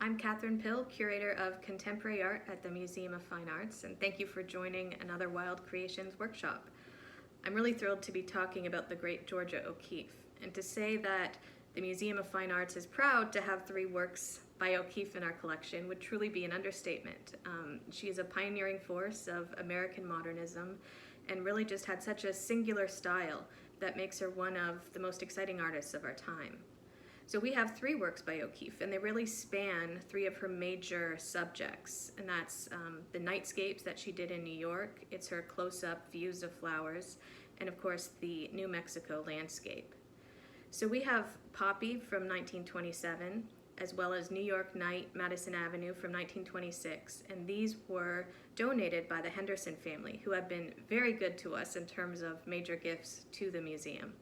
I'm Katherine Pill, Curator of Contemporary Art at the Museum of Fine Arts, and thank you for joining another Wild Creations workshop. I'm really thrilled to be talking about the great Georgia O'Keeffe, and to say that the Museum of Fine Arts is proud to have 3 works by O'Keeffe in our collection would truly be an understatement. She is a pioneering force of American modernism and really just had such a singular style that makes her one of the most exciting artists of our time. So we have 3 works by O'Keeffe, and they really span 3 of her major subjects, and that's the nightscapes that she did in New York, it's her close-up views of flowers, and of course the New Mexico landscape. So we have Poppy from 1927, as well as New York Night, Madison Avenue from 1926, and these were donated by the Henderson family, who have been very good to us in terms of major gifts to the museum.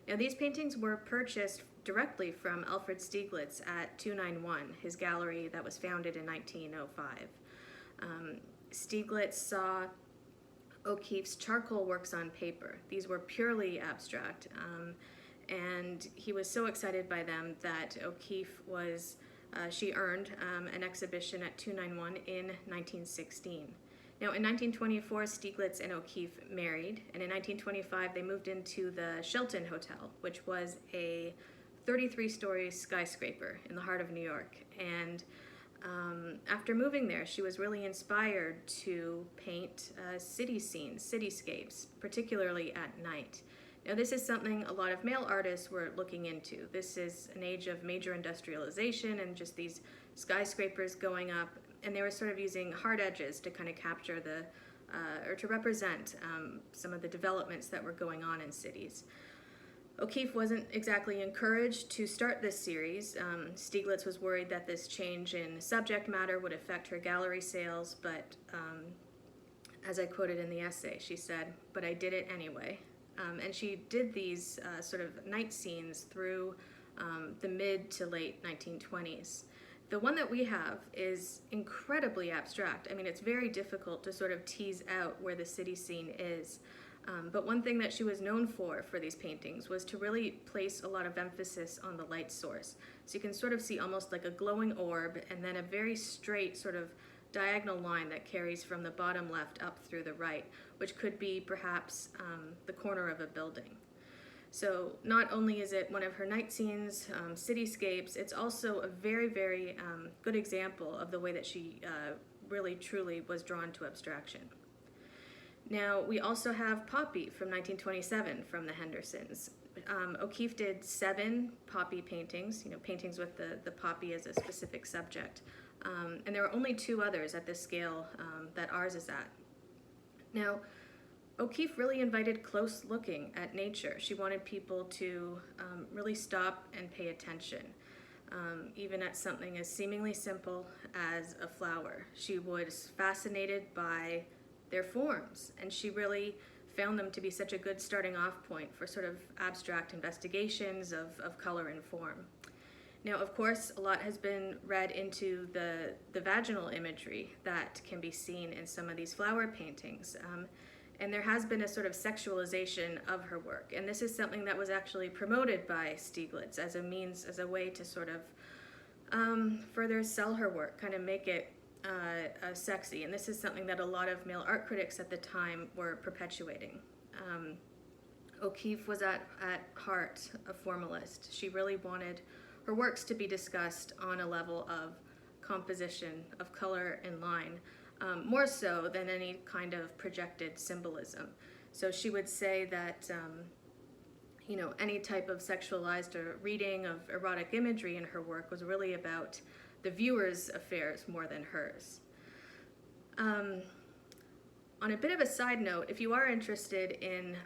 Now, these paintings were purchased directly from Alfred Stieglitz at 291, his gallery that was founded in 1905. Stieglitz saw O'Keeffe's charcoal works on paper. These were purely abstract, and he was so excited by them that she earned an exhibition at 291 in 1916. Now, in 1924, Stieglitz and O'Keeffe married, and in 1925, they moved into the Shelton Hotel, which was a 33-story skyscraper in the heart of New York. And after moving there, she was really inspired to paint city scenes, cityscapes, particularly at night. Now, this is something a lot of male artists were looking into. This is an age of major industrialization and just these skyscrapers going up, and they were sort of using hard edges to kind of capture or to represent some of the developments that were going on in cities. O'Keeffe wasn't exactly encouraged to start this series. Stieglitz was worried that this change in subject matter would affect her gallery sales, but as I quoted in the essay, she said, "But I did it anyway." And she did these sort of night scenes through the mid to late 1920s. The one that we have is incredibly abstract. I mean, it's very difficult to sort of tease out where the city scene is. But one thing that she was known for these paintings was to really place a lot of emphasis on the light source. So you can sort of see almost like a glowing orb and then a very straight sort of diagonal line that carries from the bottom left up through the right, which could be perhaps the corner of a building. So not only is it one of her night scenes, cityscapes, it's also a very, very good example of the way that she really truly was drawn to abstraction. Now, we also have Poppy from 1927 from the Hendersons. O'Keeffe did 7 poppy paintings, paintings with the poppy as a specific subject. And there are only 2 others at this scale that ours is at. Now, O'Keeffe really invited close looking at nature. She wanted people to really stop and pay attention, even at something as seemingly simple as a flower. She was fascinated by their forms, and she really found them to be such a good starting off point for sort of abstract investigations of color and form. Now, of course, a lot has been read into the vaginal imagery that can be seen in some of these flower paintings. And there has been a sort of sexualization of her work. And this is something that was actually promoted by Stieglitz as a way to sort of further sell her work, kind of make it sexy. And this is something that a lot of male art critics at the time were perpetuating. O'Keeffe was at heart a formalist. She really wanted her works to be discussed on a level of composition, of color and line, more so than any kind of projected symbolism. So she would say that any type of sexualized or reading of erotic imagery in her work was really about the viewer's affairs more than hers. On a bit of a side note, if you are interested in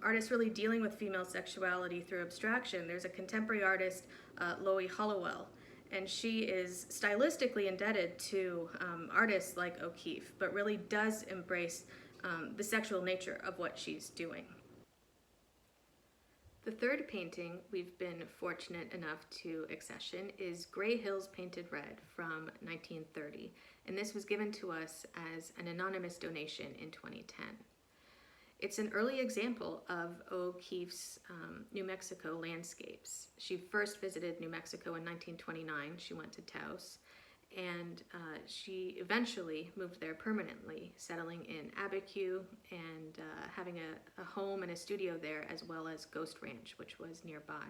artists really dealing with female sexuality through abstraction, there's a contemporary artist, Loie Hollowell, and she is stylistically indebted to artists like O'Keeffe, but really does embrace the sexual nature of what she's doing. The third painting we've been fortunate enough to accession is Gray Hills Painted Red from 1930, and this was given to us as an anonymous donation in 2010. It's an early example of O'Keeffe's New Mexico landscapes. She first visited New Mexico in 1929. She went to Taos, and she eventually moved there permanently, settling in Abiquiu and having a home and a studio there, as well as Ghost Ranch, which was nearby.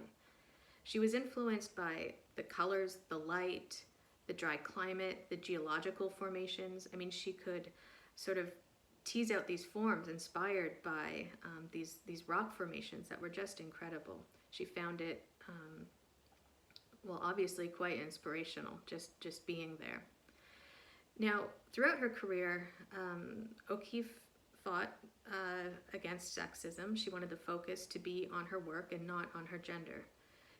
She was influenced by the colors, the light, the dry climate, the geological formations. I mean, she could sort of tease out these forms inspired by these rock formations that were just incredible. She found it, well, obviously quite inspirational, just being there. Now, throughout her career, O'Keeffe fought against sexism. She wanted the focus to be on her work and not on her gender.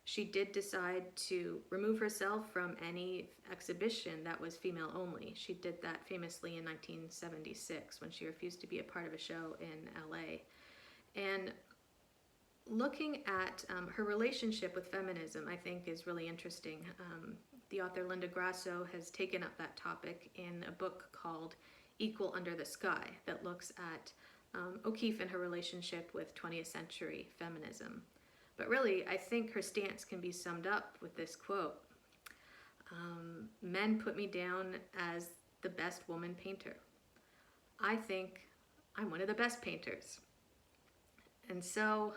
She did decide to remove herself from any exhibition that was female only. She did that famously in 1976 when she refused to be a part of a show in LA. And looking at her relationship with feminism, I think, is really interesting. The author Linda Grasso has taken up that topic in a book called Equal Under the Sky that looks at O'Keeffe and her relationship with 20th century feminism. But really, I think her stance can be summed up with this quote. Men put me down as the best woman painter. I think I'm one of the best painters. And so,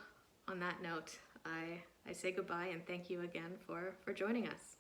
on that note, I say goodbye and thank you again for joining us.